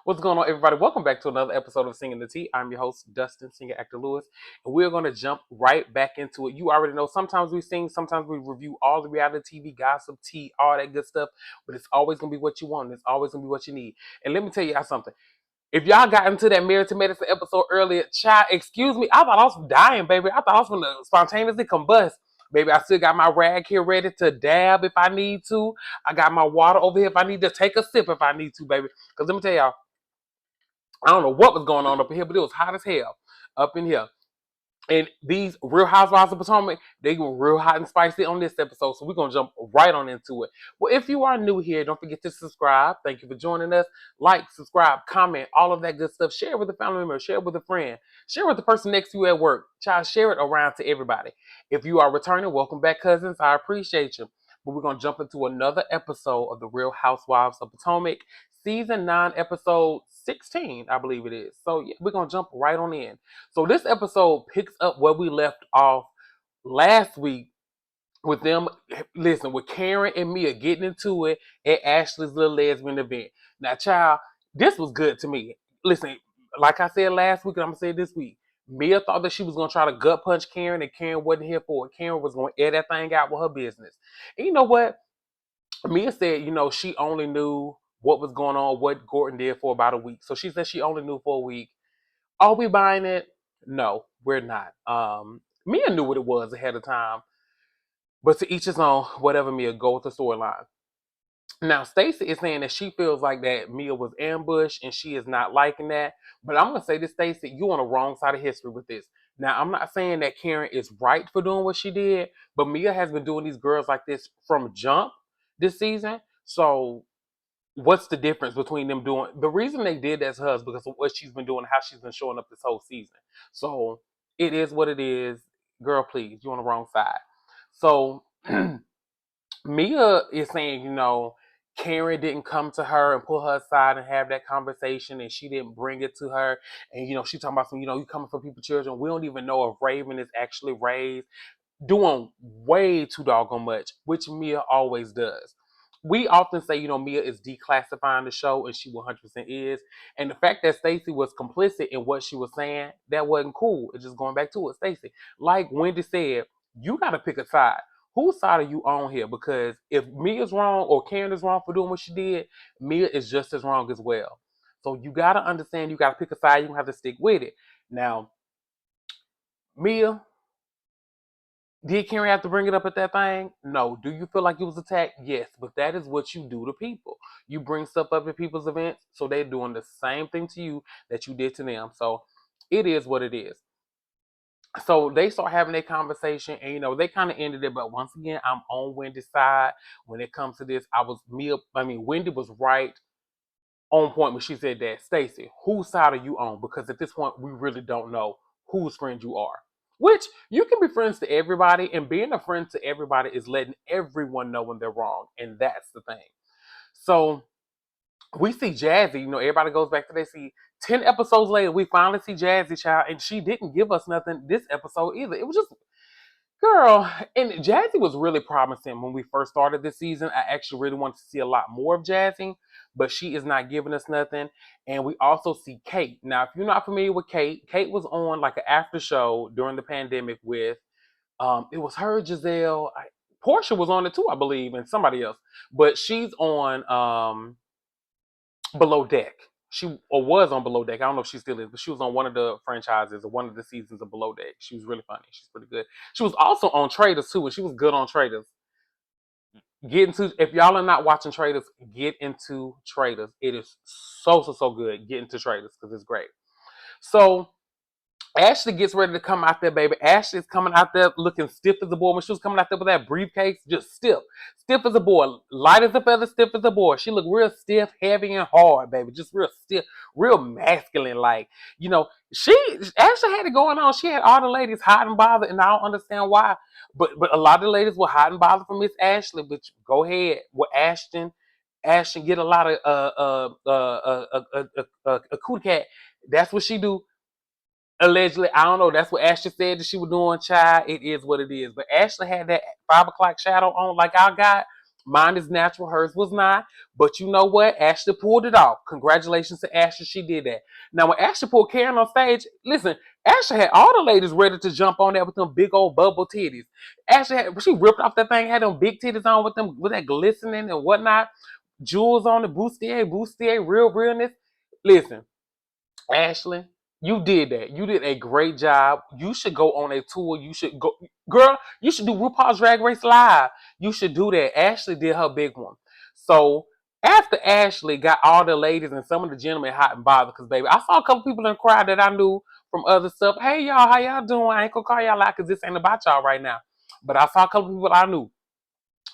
What's going on, everybody? Welcome back to another episode of Singing the Tea. I'm your host, Dustin, singer actor Lewis, and we're going to jump right back into it. You already know sometimes we sing, sometimes we review all the reality TV, gossip, tea, all that good stuff, but it's always going to be what you want. It's always going to be what you need. And let me tell y'all something. If y'all got into that Married to Medicine episode earlier, child, excuse me, I thought I was dying, baby. I thought I was going to spontaneously combust. Baby, I still got my rag here ready to dab if I need to. I got my water over here if I need to take a sip if I need to, baby. Because let me tell y'all, I don't know what was going on up in here, but it was hot as hell up in here. And these Real Housewives of Potomac, they were real hot and spicy on this episode, so we're going to jump right on into it. Well, if you are new here, don't forget to subscribe. Thank you for joining us. Like, subscribe, comment, all of that good stuff. Share it with a family member. Share it with a friend. Share it with the person next to you at work. Child, share it around to everybody. If you are returning, welcome back, cousins. I appreciate you. But we're going to jump into another episode of the Real Housewives of Potomac. Season 9, episode 16, I believe it is. So yeah, we're going to jump right on in. So this episode picks up where we left off last week with them, listen, with Karen and Mia getting into it at Ashley's little lesbian event. Now, child, this was good to me. Listen, like I said last week, and I'm going to say it this week, Mia thought that she was going to try to gut punch Karen, and Karen wasn't here for it. Karen was going to air that thing out with her business. And you know what? Mia said, she only knew what was going on, what Gordon did for about a week. So she said she only knew for a week. Are we buying it? No, we're not. Mia knew what it was ahead of time, but to each his own. Whatever, Mia, go with the storyline. Now, Stacey is saying that she feels like that Mia was ambushed and she is not liking that. But I'm gonna say this, Stacey, you're on the wrong side of history with this. Now, I'm not saying that Karen is right for doing what she did, but Mia has been doing these girls like this from jump this season. So what's the difference between them doing the reason they did that to her is because of what she's been doing, how she's been showing up this whole season. So it is what it is. Girl, please, you're on the wrong side. So Mia is saying, Karen didn't come to her and pull her aside and have that conversation, and she didn't bring it to her. And she talking about some, you coming from people's children. We don't even know if Raven is actually raised, doing way too doggone much, which Mia always does. We often say, Mia is declassifying the show, and she 100% is. And the fact that Stacey was complicit in what she was saying, that wasn't cool. It's just going back to it, Stacey. Like Wendy said, you got to pick a side. Whose side are you on here? Because if Mia's wrong or Karen is wrong for doing what she did, Mia is just as wrong as well. So you got to understand, you got to pick a side. You don't have to stick with it. Now, Mia, did Karen have to bring it up at that thing? No. Do you feel like it was attacked? Yes. But that is what you do to people. You bring stuff up at people's events, so they're doing the same thing to you that you did to them. So it is what it is. So they start having a conversation, and they kind of ended it. But once again, I'm on Wendy's side when it comes to this. Wendy was right on point when she said that. Stacey, whose side are you on? Because at this point, we really don't know whose friend you are. Which you can be friends to everybody, and being a friend to everybody is letting everyone know when they're wrong, and that's the thing. So we see Jazzy. Everybody goes back to they see 10 episodes later, we finally see Jazzy, child, and she didn't give us nothing this episode either. It was just girl, and Jazzy was really promising when we first started this season. I actually really wanted to see a lot more of Jazzy, but she is not giving us nothing. And we also see Kate. Now, if you're not familiar with Kate, Kate was on like an after show during the pandemic with, it was her, Giselle. Portia was on it too, I believe, and somebody else. But she's on Below Deck. She or was on Below Deck. I don't know if she still is, but she was on one of the franchises or one of the seasons of Below Deck. She was really funny. She's pretty good. She was also on Traders too, and she was good on Traders. If y'all are not watching Traders, get into Traders. It is so good. Get into Traders because it's great. So Ashley gets ready to come out there, baby. Ashley's coming out there looking stiff as a board. When she was coming out there with that briefcase, just stiff as a board, light as a feather, stiff as a board. She looked real stiff, heavy, and hard, baby. Just real stiff, real masculine. Like, Ashley had it going on. She had all the ladies hot and bothered, and I don't understand why. But a lot of the ladies were hot and bothered from Miss Ashley. But go ahead with Ashton. Ashton get a lot of a cool cat. That's what she do. Allegedly, I don't know. That's what Ashley said that she was doing, child. It is what it is. But Ashley had that 5 o'clock shadow on like I got. Mine is natural, hers was not. But you know what? Ashley pulled it off. Congratulations to Ashley. She did that. Now, when Ashley pulled Karen on stage, listen, Ashley had all the ladies ready to jump on there with them big old bubble titties. Ashley had, she ripped off that thing, had them big titties on with them, with that glistening and whatnot. Jewels on the bustier, real realness. Listen, Ashley, you did that. You did a great job. You should go on a tour. You should go, girl. You should do RuPaul's Drag Race Live. You should do that. Ashley did her big one. So after Ashley got all the ladies and some of the gentlemen hot and bothered, because baby, I saw a couple people in the crowd that I knew from other stuff. Hey y'all, how y'all doing? I ain't gonna call y'all out because this ain't about y'all right now. But I saw a couple people I knew.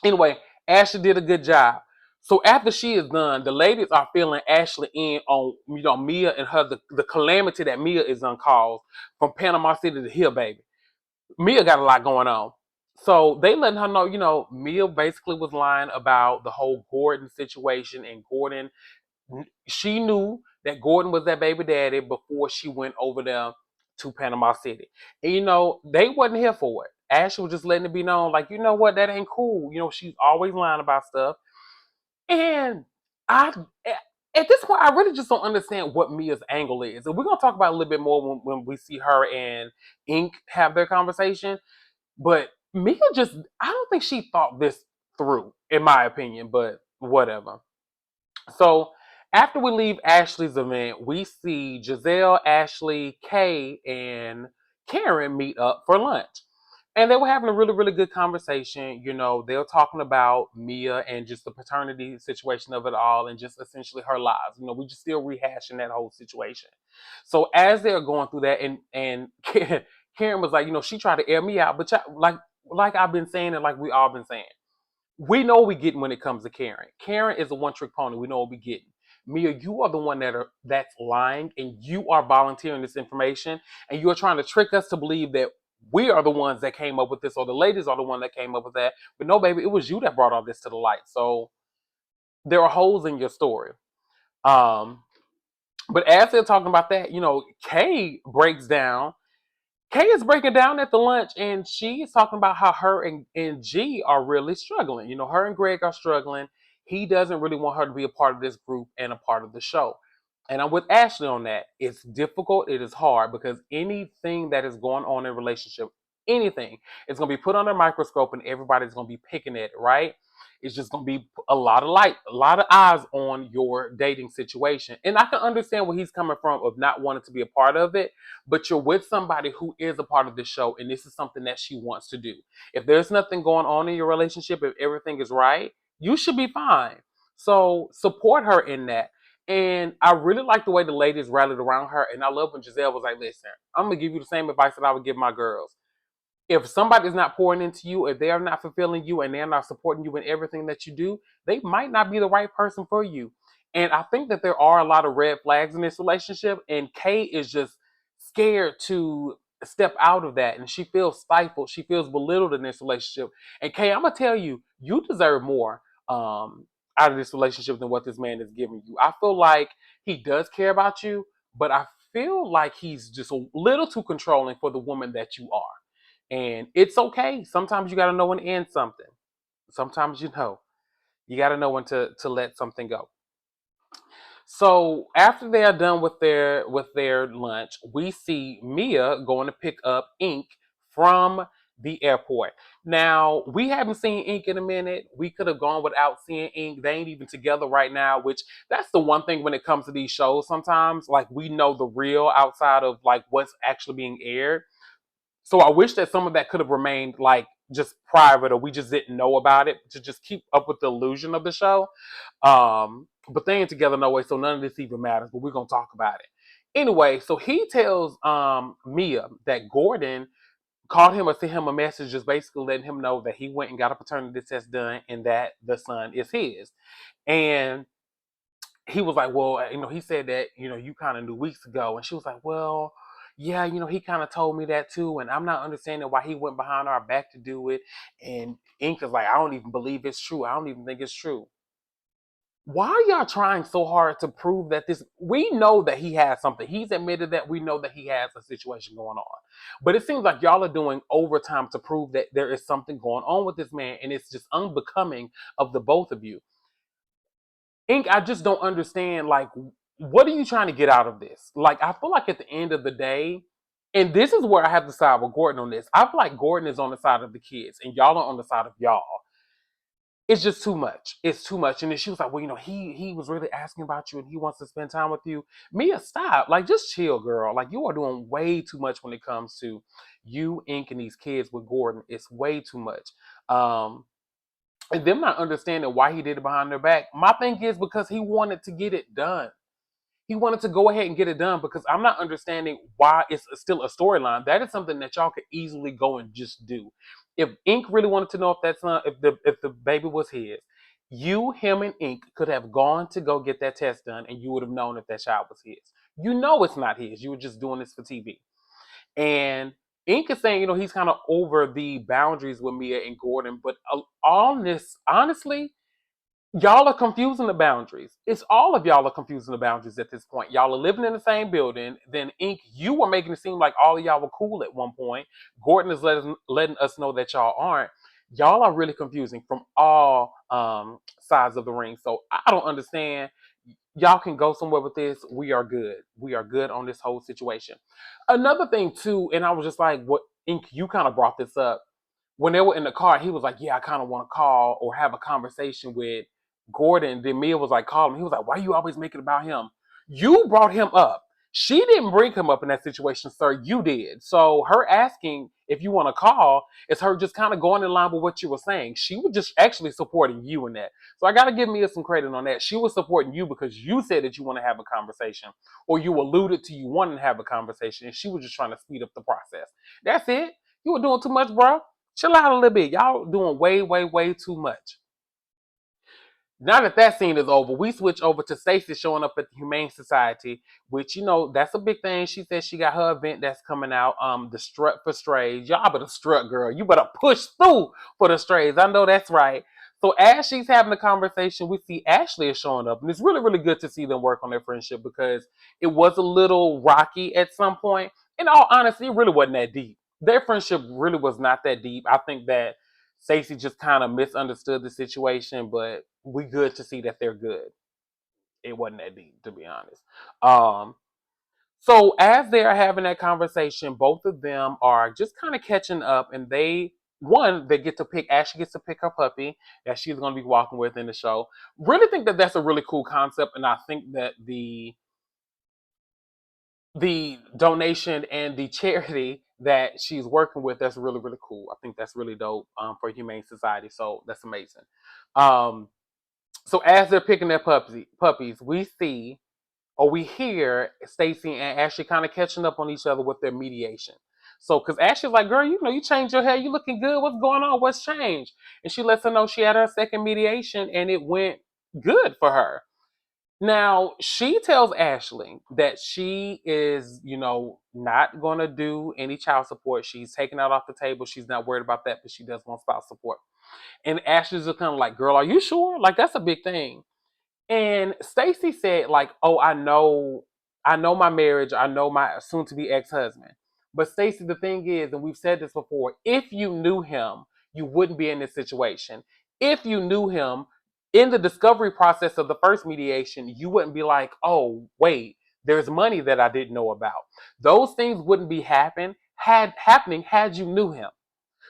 Anyway, Ashley did a good job. So after she is done, the ladies are feeling Ashley in on Mia and her the calamity that Mia is uncaused from Panama City to here, baby. Mia got a lot going on. So they letting her know, Mia basically was lying about the whole Gordon situation, and Gordon, she knew that Gordon was that baby daddy before she went over there to Panama City. And they wasn't here for it. Ashley was just letting it be known, like, you know what, that ain't cool. She's always lying about stuff. And I at this point, I really just don't understand what Mia's angle is. And we're gonna talk about it a little bit more when we see her and Ink have their conversation. But Mia just, I don't think she thought this through, in my opinion, but whatever. So after we leave Ashley's event, we see Giselle, Ashley, Kay, and Karen meet up for lunch. And they were having a really, really good conversation. They were talking about Mia and just the paternity situation of it all and just essentially her lives. We just still rehashing that whole situation. So as they're going through that, and Karen was like, she tried to air me out, but like I've been saying and like we all been saying, we know what we getting when it comes to Karen. Karen is a one-trick pony. We know what we getting. Mia, you are the one that's lying, and you are volunteering this information, and you are trying to trick us to believe that we are the ones that came up with this, or the ladies are the one that came up with that. But no, baby, it was you that brought all this to the light. So there are holes in your story. Um, but as they're talking about that, Kay breaks down. Kay is breaking down at the lunch, and she's talking about how her and G are really struggling. Her and Greg are struggling. He doesn't really want her to be a part of this group and a part of the show. And I'm with Ashley on that. It's difficult. It is hard because anything that is going on in a relationship, anything, it's going to be put under a microscope, and everybody's going to be picking at it, right? It's just going to be a lot of light, a lot of eyes on your dating situation. And I can understand where he's coming from of not wanting to be a part of it, but you're with somebody who is a part of the show, and this is something that she wants to do. If there's nothing going on in your relationship, if everything is right, you should be fine. So support her in that. And I really like the way the ladies rallied around her. And I love when Giselle was like, listen, I'm going to give you the same advice that I would give my girls. If somebody's not pouring into you, if they are not fulfilling you and they're not supporting you in everything that you do, they might not be the right person for you. And I think that there are a lot of red flags in this relationship, and Kay is just scared to step out of that, and she feels stifled. She feels belittled in this relationship. And Kay, I'm gonna tell you, you deserve more out of this relationship than what this man is giving you. I feel like he does care about you, but I feel like he's just a little too controlling for the woman that you are. And it's okay. Sometimes you got to know when to end something. Sometimes you got to know when to let something go. So after they are done with their lunch, we see Mia going to pick up Ink from the airport. Now, we haven't seen Ink in a minute. We could have gone without seeing Ink. They ain't even together right now, which that's the one thing when it comes to these shows sometimes. Like, we know the real outside of like what's actually being aired. So I wish that some of that could have remained like just private, or we just didn't know about it, to just keep up with the illusion of the show. But they ain't together no way, so none of this even matters. But we're gonna talk about it anyway. So he tells Mia that Gordon called him or sent him a message, just basically letting him know that he went and got a paternity test done and that the son is his. And he was like, well, he said that, you kind of knew weeks ago. And she was like, well, yeah, he kind of told me that too. And I'm not understanding why he went behind our back to do it. And Ink is like, I don't even believe it's true. I don't even think it's true. Why are y'all trying so hard to prove that this? We know that he has something. He's admitted that. We know that he has a situation going on. But it seems like y'all are doing overtime to prove that there is something going on with this man, and it's just unbecoming of the both of you. Ink, I just don't understand. Like, what are you trying to get out of this? Like, I feel like at the end of the day, and this is where I have to side with Gordon on this. I feel like Gordon is on the side of the kids, and y'all are on the side of y'all. It's just too much. It's too much. And then she was like, well, he was really asking about you and he wants to spend time with you. Mia, stop. Like, just chill, girl. Like, you are doing way too much when it comes to you, Ink, and these kids with Gordon. It's way too much. Um, and them not understanding why he did it behind their back. My thing is because he wanted to get it done. He wanted to go ahead and get it done because I'm not understanding why it's still a storyline. That is something that y'all could easily go and just do. If Ink really wanted to know if that's not if the baby was his, you, him, and Ink could have gone to go get that test done, and you would have known if that child was his. You know it's not his. You were just doing this for TV. And Ink is saying, he's kind of over the boundaries with Mia and Gordon, but on this, honestly, y'all are confusing the boundaries. It's all of y'all are confusing the boundaries at this point. Y'all are living in the same building. Then Ink, you were making it seem like all of y'all were cool at one point. Gordon is letting us know that y'all aren't. Y'all are really confusing from all sides of the ring. So I don't understand. Y'all can go somewhere with this. We are good. We are good on this whole situation. Another thing too, and I was just like, what Ink, you kind of brought this up when they were in the car, he was like, yeah, I kind of want to call or have a conversation with Gordon. Then Mia was like, call him. He was like, why you always make it about him? You brought him up. She didn't bring him up in that situation, sir. You did. So her asking if you want to call is her just kind of going in line with what you were saying. She was just actually supporting you in that. So I got to give Mia some credit on that. She was supporting you because you said that you want to have a conversation or you alluded to you wanting to have a conversation and she was just trying to speed up the process. That's it. You were doing too much, bro. Chill out a little bit. Y'all doing way, way, way too much. Now that that scene is over, we switch over to Stacey showing up at the Humane Society, which that's a big thing. She says she got her event that's coming out. The strut for strays. Y'all better strut, girl. You better push through for the strays. I know that's right. So as she's having a conversation, we see Ashley is showing up, and it's really, really good to see them work on their friendship because it was a little rocky at some point. In all honesty, it really wasn't that deep. Their friendship really was not that deep. I think that Stacey just kind of misunderstood the situation, but we good to see that they're good. It wasn't that deep, to be honest. Um, so as they're having that conversation, both of them are just kind of catching up, and they get to pick. Ashley gets to pick her puppy that she's going to be walking with in the show. Really think that that's a really cool concept, and I think that the donation and the charity that she's working with, that's really, really cool. I think that's really dope for Humane Society. So that's amazing. Um, so as they're picking their puppies, we see or we hear Stacey and Ashley kind of catching up on each other with their mediation. So, because Ashley's like, girl, you changed your hair. You looking good. What's going on? What's changed? And she lets her know she had her second mediation and it went good for her. Now, she tells Ashley that she is, not going to do any child support. She's taking that off the table. She's not worried about that, but she does want spouse support. And Ashley's just kind of like, girl, are you sure? Like, that's a big thing. And Stacey said, like, oh, I know my marriage. I know my soon to be ex-husband. But Stacey, the thing is, and we've said this before, if you knew him, you wouldn't be in this situation. If you knew him in the discovery process of the first mediation, you wouldn't be like, oh, wait, there's money that I didn't know about. Those things wouldn't be happening had you knew him.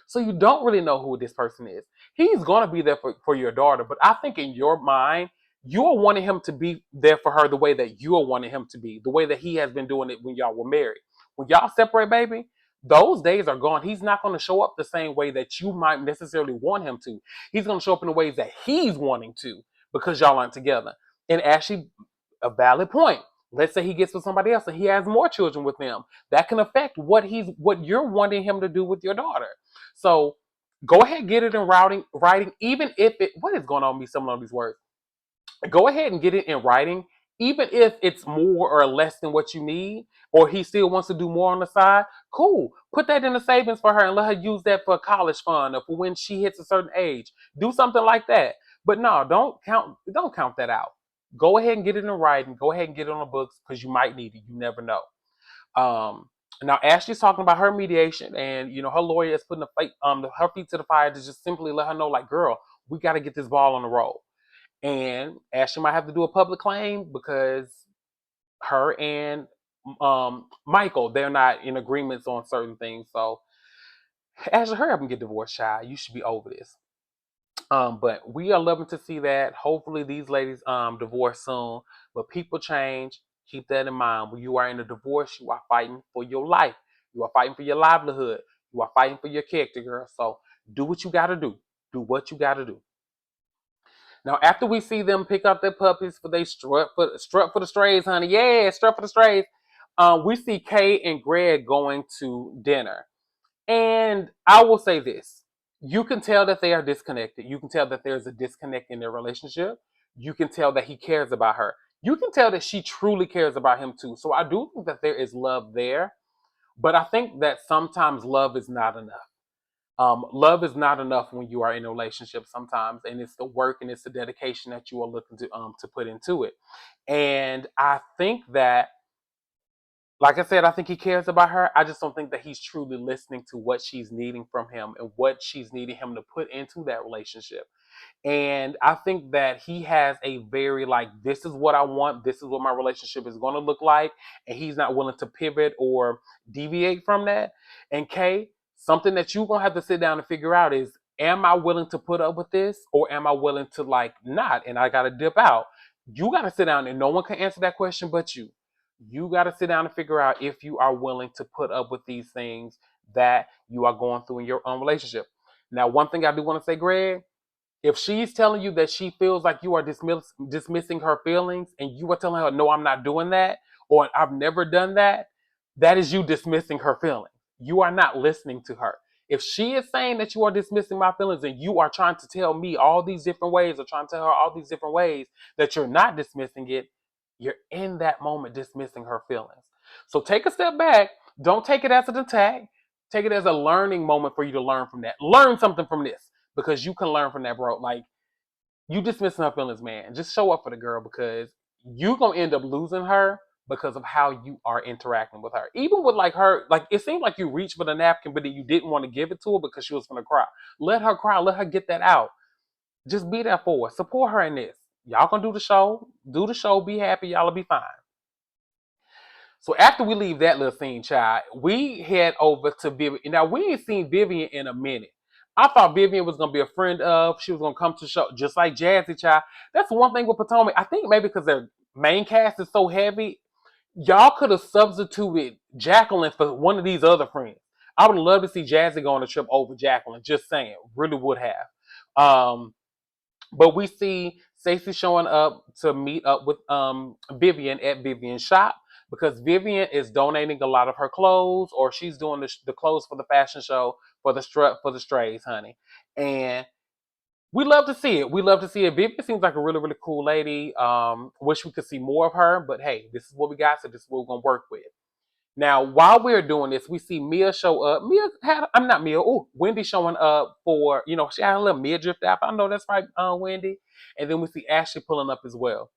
So you don't really know who this person is. He's going to be there for your daughter, but I think in your mind, you are wanting him to be there for her the way that you are wanting him to be, the way that he has been doing it when y'all were married. When y'all separate, baby, those days are gone. He's not going to show up the same way that you might necessarily want him to. He's going to show up in the ways that he's wanting to because y'all aren't together. And actually, a valid point. Let's say he gets with somebody else and he has more children with them. That can affect what you're wanting him to do with your daughter. So go ahead, get it in writing, even if what is going on with me, some of these words. Go ahead and get it in writing, even if it's more or less than what you need, or he still wants to do more on the side. Cool. Put that in the savings for her and let her use that for a college fund or for when she hits a certain age. Do something like that. But no, don't count that out. Go ahead and get it in writing. Go ahead and get it on the books because you might need it. You never know. Um, Now Ashley's talking about her mediation, and her lawyer is putting her feet to the fire to just simply let her know, like, girl, we got to get this ball on the roll. And Ashley might have to do a public claim because her and Michael, they're not in agreements on certain things. So Ashley, hurry up and get divorced, child. You should be over this. But we are loving to see that. Hopefully these ladies divorce soon. But people change. Keep that in mind. When you are in a divorce, you are fighting for your life. You are fighting for your livelihood. You are fighting for your character, girl. So do what you gotta do. Do what you gotta do. Now, after we see them pick up their puppies for they strut for the strays, honey. Yeah, strut for the strays. We see Kay and Greg going to dinner. And I will say this. You can tell that they are disconnected. You can tell that there's a disconnect in their relationship. You can tell that he cares about her. You can tell that she truly cares about him too. So I do think that there is love there. But I think that sometimes love is not enough. Love is not enough when you are in a relationship sometimes, and it's the work and it's the dedication that you are looking to put into it. And I think that, like I said, I think he cares about her. I just don't think that he's truly listening to what she's needing from him and what she's needing him to put into that relationship. And I think that he has a very, like, this is what I want, this is what my relationship is going to look like, and he's not willing to pivot or deviate from that. And Kay, something that you're going to have to sit down and figure out is, am I willing to put up with this, or am I willing to, like, not, and I got to dip out? You got to sit down, and no one can answer that question but you. You got to sit down and figure out if you are willing to put up with these things that you are going through in your own relationship. Now, one thing I do want to say, Greg, if she's telling you that she feels like you are dismissing her feelings, and you are telling her, no, I'm not doing that, or I've never done that, that is you dismissing her feelings. You are not listening to her. If she is saying that you are dismissing my feelings and you are trying to tell me all these different ways, or trying to tell her all these different ways that you're not dismissing it, you're in that moment dismissing her feelings. So take a step back. Don't take it as an attack. Take it as a learning moment for you to learn from that. Learn something from this, because you can learn from that, bro. Like, you dismissing her feelings, man. Just show up for the girl, because you gonna end up losing her because of how you are interacting with her. Even with, like, her, like, it seemed like you reached for the napkin, but then you didn't want to give it to her because she was gonna cry. Let her cry. Let her get that out. Just be there for her. Support her in this. Y'all gonna do the show. Do the show. Be happy. Y'all'll be fine. So after we leave that little scene, child, we head over to Vivian. Now, we ain't seen Vivian in a minute. I thought Vivian was gonna be a friend of. She was gonna come to the show just like Jazzy, child. That's one thing with Potomac. I think maybe because their main cast is so heavy, y'all could have substituted Jacqueline for one of these other friends. I would love to see Jazzy go on a trip over Jacqueline. Just saying, really would have. But we see Stacey showing up to meet up with Vivian at Vivian's shop, because Vivian is donating a lot of her clothes, or she's doing the clothes for the fashion show for the strut for the strays, honey. And we love to see it. We love to see it. Vivian seems like a really, really cool lady. Wish we could see more of her, but hey, this is what we got, so this is what we're gonna work with. Now, while we're doing this, we see Mia show up. I'm not Mia. Oh, Wendy showing up for, she had a little midriff out. I know that's right, Wendy. And then we see Ashley pulling up as well.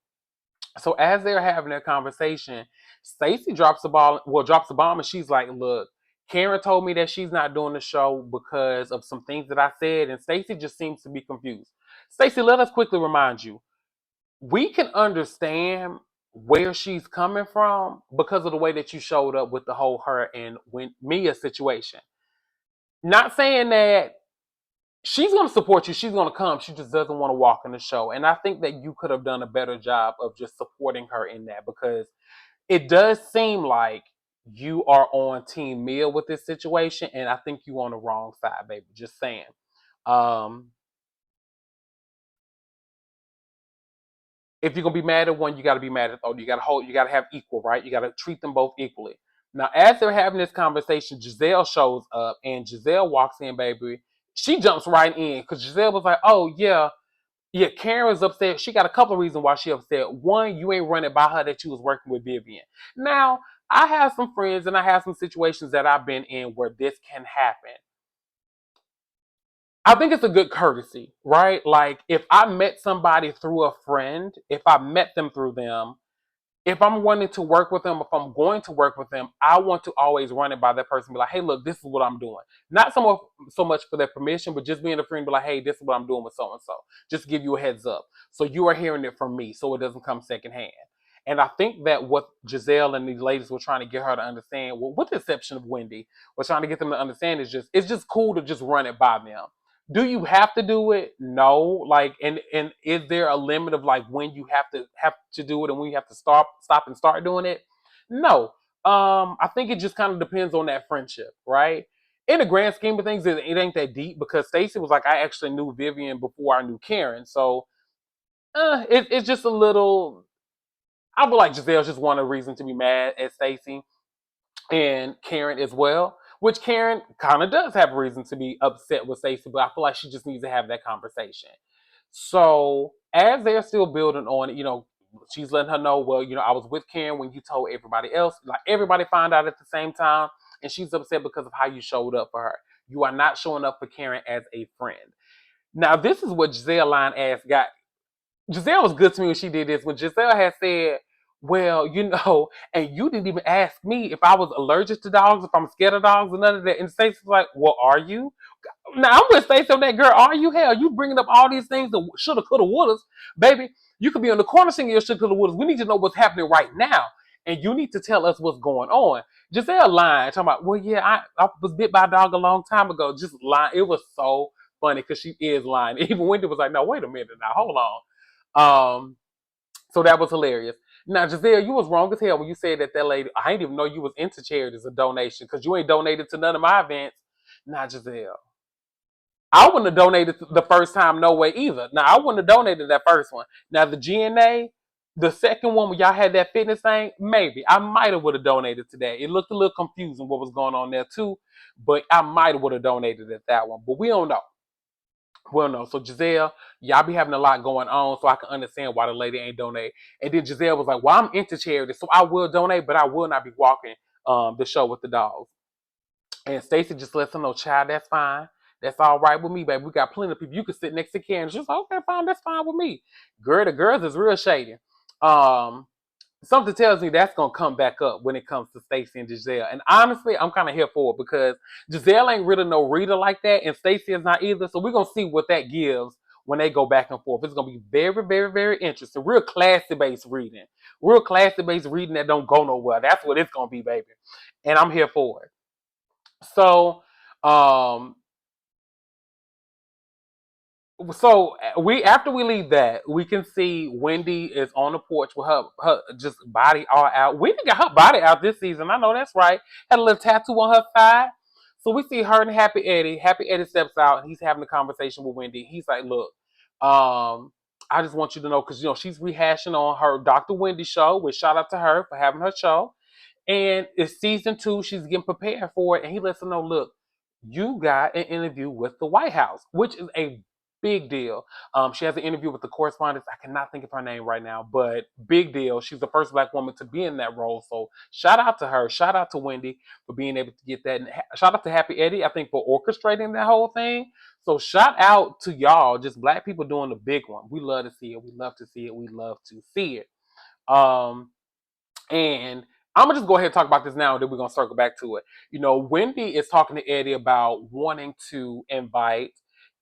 So as they're having their conversation, Stacey drops the bomb, and she's like, look, Karen told me that she's not doing the show because of some things that I said, and Stacey just seems to be confused. Stacey, let us quickly remind you, we can understand where she's coming from because of the way that you showed up with the whole her and Mia situation. Not saying that she's going to support you, she's going to come, she just doesn't want to walk in the show. And I think that you could have done a better job of just supporting her in that, because it does seem like you are on Team Mia with this situation, and I think you on the wrong side, baby. Just saying. Um, if you're gonna be mad at one, you gotta be mad at the other. You gotta have equal, right? You gotta treat them both equally. Now, as they're having this conversation, Giselle shows up, and Giselle walks in, baby. She jumps right in because Giselle was like, "Oh yeah, yeah." Karen's upset. She got a couple of reasons why she upset. One, you ain't running by her that you was working with Vivian. Now, I have some friends and I have some situations that I've been in where this can happen. I think it's a good courtesy, right? Like if I met somebody through a friend, if I met them through them, if I'm wanting to work with them, if I'm going to work with them, I want to always run it by that person. Be like, hey, look, this is what I'm doing. Not so much for their permission, but just being a friend. Be like, hey, this is what I'm doing with so and so. Just to give you a heads up, so you are hearing it from me, so it doesn't come secondhand. And I think that what Giselle and these ladies were trying to get her to understand, well, with the exception of Wendy, was trying to get them to understand is just it's just cool to just run it by them. Do you have to do it? No. Like, and is there a limit of like when you have to do it and when you have to stop and start doing it? No. I think it just kind of depends on that friendship, right? In the grand scheme of things, it ain't that deep because Stacey was like, I actually knew Vivian before I knew Karen, so it's just a little. I feel like Giselle just wanted a reason to be mad at Stacey and Karen as well, which Karen kind of does have a reason to be upset with Stacey, but I feel like she just needs to have that conversation. So as they're still building on it, she's letting her know, well, I was with Karen when you told everybody else. Like everybody found out at the same time, and she's upset because of how you showed up for her. You are not showing up for Karen as a friend. Now, this is what Giselle line ass got. Giselle was good to me when she did this. When Giselle had said, well, and you didn't even ask me if I was allergic to dogs, if I'm scared of dogs, or none of that. And Stacey's like, well, are you? Now I'm gonna say something. That girl, are you? Hell, you bringing up all these things that shoulda, coulda, wouldas, baby. You could be on the corner singing your shoulda, coulda, wouldas. We need to know what's happening right now, and you need to tell us what's going on. Giselle lying, talking about, well, yeah, I was bit by a dog a long time ago. Just lying. It was so funny because she is lying. Even Wendy was like, no, wait a minute, now hold on. So that was hilarious. Now, Giselle, you was wrong as hell when you said that lady. I didn't even know you was into charities a donation because you ain't donated to none of my events. Now, Giselle, I wouldn't have donated the first time, no way either. Now, I wouldn't have donated that first one. Now, the GNA, the second one when y'all had that fitness thing, maybe I might have would have donated to that. It looked a little confusing what was going on there too, but I might have would have donated at that one. But we don't know. Well, no. So Giselle, y'all be having a lot going on, so I can understand why the lady ain't donate. And then Giselle was like, "Well, I'm into charity, so I will donate, but I will not be walking the show with the dogs." And Stacey just lets her know, "Child, that's fine. That's all right with me, baby. We got plenty of people. You can sit next to Karen." She's like, "Okay, fine. That's fine with me." Girl, the girls is real shady. Um, Something tells me that's gonna come back up when it comes to Stacey and Giselle. And honestly, I'm kind of here for it because Giselle ain't really no reader like that, and Stacey is not either. So we're gonna see what that gives when they go back and forth. It's gonna be very, very, very interesting. Real classy based reading. Real classy based reading that don't go nowhere. That's what it's gonna be, baby. And I'm here for it. So um we after we leave that, we can see Wendy is on the porch with her just body all out. Wendy got her body out this season. I know that's right. Had a little tattoo on her thigh. So we see her and Happy Eddie. Happy Eddie steps out. He's having a conversation with Wendy. He's like, "Look, I just want you to know because she's rehashing on her Dr. Wendy show. Which shout out to her for having her show." And it's season 2. She's getting prepared for it. And he lets her know, look, you got an interview with the White House, which is a big deal. She has an interview with the correspondent. I cannot think of her name right now, but big deal. She's the first Black woman to be in that role. So shout out to her. Shout out to Wendy for being able to get that. And shout out to Happy Eddie, I think, for orchestrating that whole thing. So shout out to y'all, just Black people doing the big one. We love to see it. We love to see it. We love to see it. Um, and I'm gonna just go ahead and talk about this now, and then we're gonna circle back to it. Wendy is talking to Eddie about wanting to invite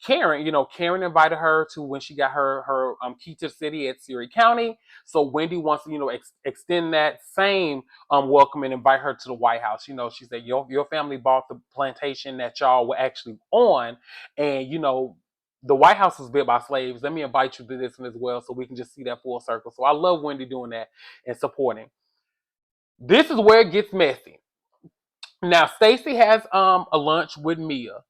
Karen. Karen invited her to when she got her key to the city at Surrey County. So Wendy wants to extend that same welcome and invite her to the White House. She said your family bought the plantation that y'all were actually on, and the White House was built by slaves. Let me invite you to this one as well, so we can just see that full circle. So I love Wendy doing that and supporting. This is where it gets messy. Now, Stacey has a lunch with Mia.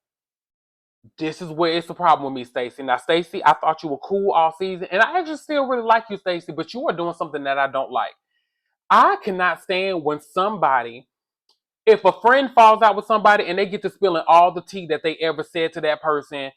This is where it's the problem with me, Stacey. Now, Stacey, I thought you were cool all season, and I actually still really like you, Stacey, but you are doing something that I don't like. I cannot stand when if a friend falls out with somebody and they get to spilling all the tea that they ever said to that person,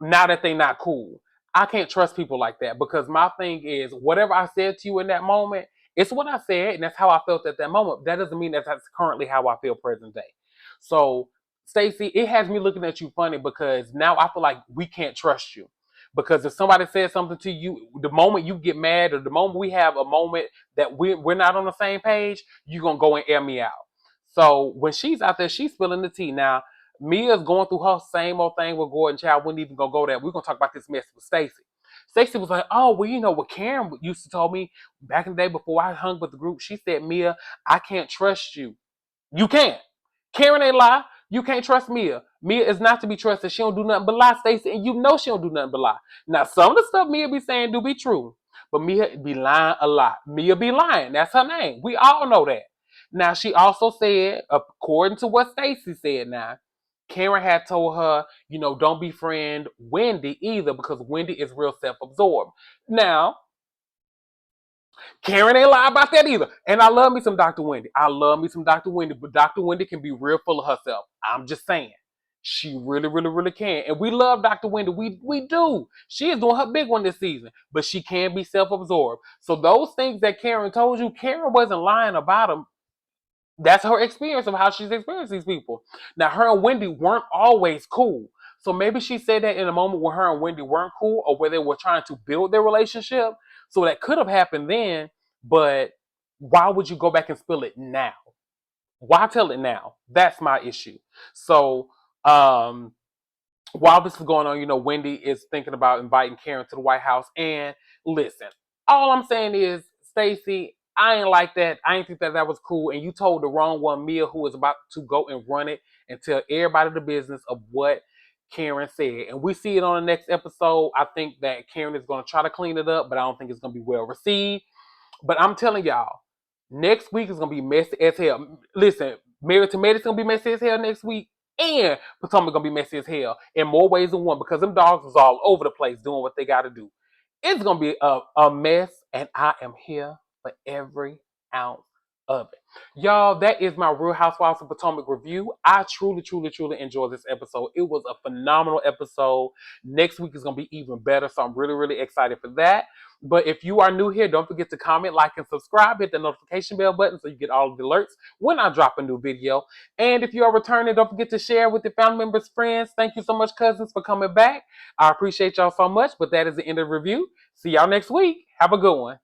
now that they not cool. I can't trust people like that because my thing is whatever I said to you in that moment, it's what I said and that's how I felt at that moment. That doesn't mean that's currently how I feel present day. So Stacey, it has me looking at you funny because now I feel like we can't trust you. Because if somebody says something to you, the moment you get mad or the moment we have a moment that we're not on the same page, you're going to go and air me out. So when she's out there, she's spilling the tea. Now, Mia's going through her same old thing with Gordon Child. We're not even going to go there. We're going to talk about this mess with Stacey. Stacey was like, oh, well, you know what Karen used to tell me back in the day before I hung with the group. She said, Mia, I can't trust you. You can't. Karen ain't lie. You can't trust Mia. Mia is not to be trusted. She don't do nothing but lie, Stacey, and you know she don't do nothing but lie. Now, some of the stuff Mia be saying do be true, but Mia be lying a lot. Mia be lying. That's her name. We all know that. Now, she also said, according to what Stacey said now, Karen had told her, you know, don't befriend Wendy either because Wendy is real self-absorbed. Now, Karen ain't lie about that either. And I love me some Dr. Wendy. I love me some Dr. Wendy, but Dr. Wendy can be real full of herself. I'm just saying. She really, really, really can. And we love Dr. Wendy. We do. She is doing her big one this season, but she can be self-absorbed. So those things that Karen told you, Karen wasn't lying about them. That's her experience of how she's experienced these people. Now, her and Wendy weren't always cool. So maybe she said that in a moment where her and Wendy weren't cool or where they were trying to build their relationship. So that could have happened then, but why would you go back and spill it now? Why tell it now? That's my issue. So, while this is going on, you know, Wendy is thinking about inviting Karen to the White House. And listen, all I'm saying is, Stacey, I ain't like that. I ain't think that that was cool. And you told the wrong one, Mia, who is about to go and run it and tell everybody the business of what Karen said. And we see it on the next episode. I think that Karen is going to try to clean it up, but I don't think it's going to be well received. But I'm telling y'all, next week is gonna be messy as hell. Listen, Married to Medicine gonna be messy as hell next week, and Potomac gonna be messy as hell in more ways than one because them dogs was all over the place doing what they gotta do. It's gonna be a mess, and I am here for every ounce of it. Y'all, that is my Real Housewives of Potomac review. I truly, truly, truly enjoyed this episode. It was a phenomenal episode. Next week is gonna be even better, so I'm really, really excited for that. But if you are new here, don't forget to comment, like, and subscribe. Hit the notification bell button so you get all of the alerts when I drop a new video. And if you are returning, don't forget to share with your family members, friends. Thank you so much, cousins, for coming back. I appreciate y'all so much. But that is the end of the review. See y'all next week. Have a good one.